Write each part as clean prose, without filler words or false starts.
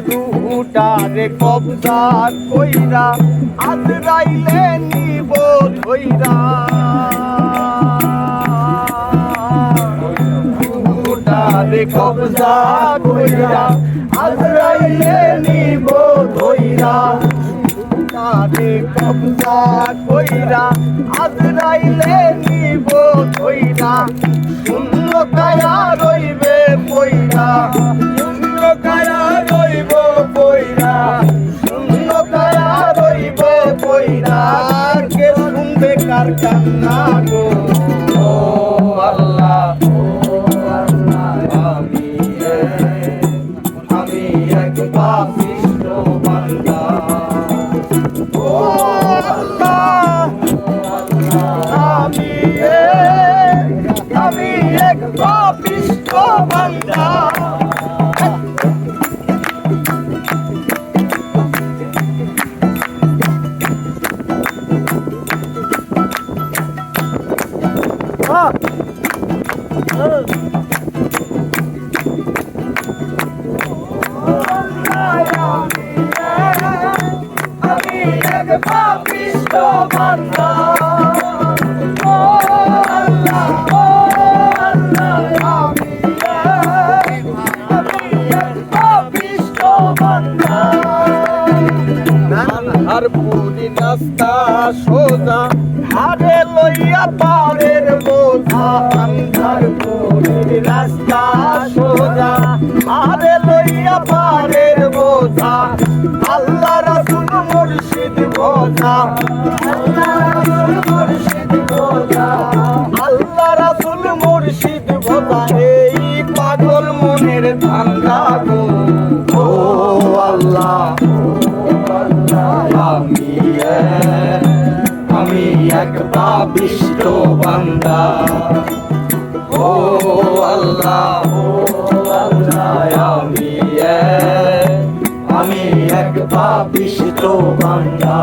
রুহুটারে কবজা কইরা আজরাইলে নিব ধইরা রুহুটারে কবজা কইরা আজরাইলে নিব ধইরা রুহুটারে কবজা কইরা আজরাইলে নিব ধইরা শূন্য কায়া রইবে পইরা শূন্য কায়া রইব পইরা শূন্য কায়া রইব পইরা কে শুনবে কার কান্না গো ও আল্লাহ আমি এক পাপিষ্ঠ বান্দা ও আল্লাহ আমি এক পাপিষ্ঠ বান্দা আমি এক পাপিষ্ঠ বান্দা ও আল্লাহ আমি এক পাপিষ্ঠ বান্দা আর পুরি রাস্তা সোজা আরে লইয়া পারের বোঝা আন্ধার পুরীর রাস্তা সোজা আরে লইয়া পারের বোঝা আল্লাহ রাসূল মুর্শিদ বোঝা আল্লাহ রাসূল মুর্শিদ বোঝা আল্লাহ রাসূল মুর্শিদ বোঝা এই পাগল মনের ধান্দা গো ও আল্লাহ আমি এক পাপিষ্ঠ বান্দা ও আল্লাহ আমি এক পাপিষ্ঠ বান্দা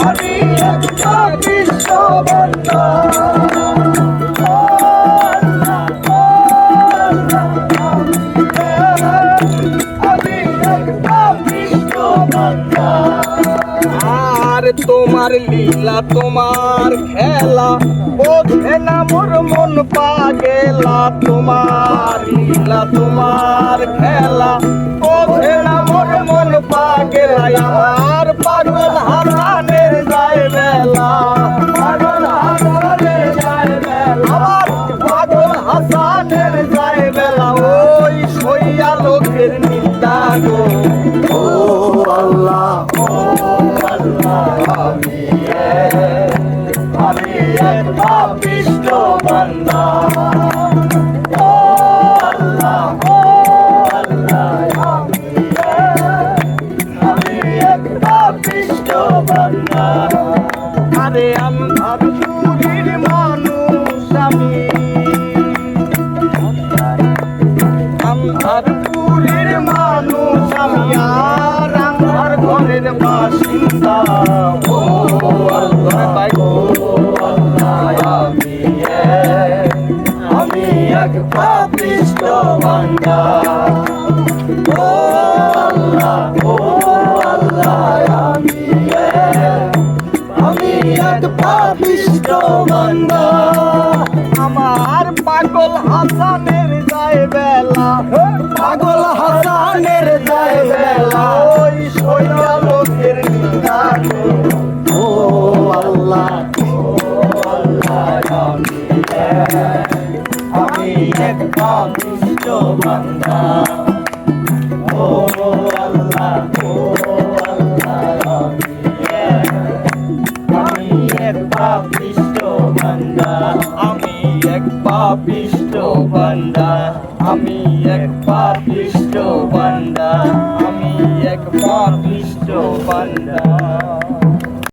আমি এক পাপিষ্ঠ বান্দা আমি এক পাপিষ্ঠ বান্দা আর তোমার লীলা তোমার খেলা বোঝে না মোর মন পাগেলা তোমার লীলা তোমার খেলা বোঝে না মোর মন পাগেলা আমার পাগল হাসানের যায় বেলা পাগল হাসানের যায় বেলা আমার পাগল হাসানের যায় বেলা ওই সইয়া লোকের নিন্দা গো ও আল্লাহ আমি এক পাপিষ্ঠ বান্দা ও আল্লাহ আমি এক পাপিষ্ঠ বান্দা আরে আন্ধার পুরীর মানুষ আমি আন্ধার পুরীর মানুষ আমি আর আন্ধার ঘরের বাসিন্দা ও আল্লাহ আমি এক পাপিষ্ঠ বান্দা ও আল্লাহ আমি এক পাপিষ্ঠ বান্দা আমার পাগল হাসানের যায় বেলা পাগল হাসানের যায় বেলা ওই সইয়া লোকের নিন্দা ও আল্লাহ আমি এক পাপিষ্ঠ বান্দা ও পাপিষ্ট বান্দা, আমি এক পাপিষ্ট বান্দা, আমি এক পাপিষ্ট বান্দা।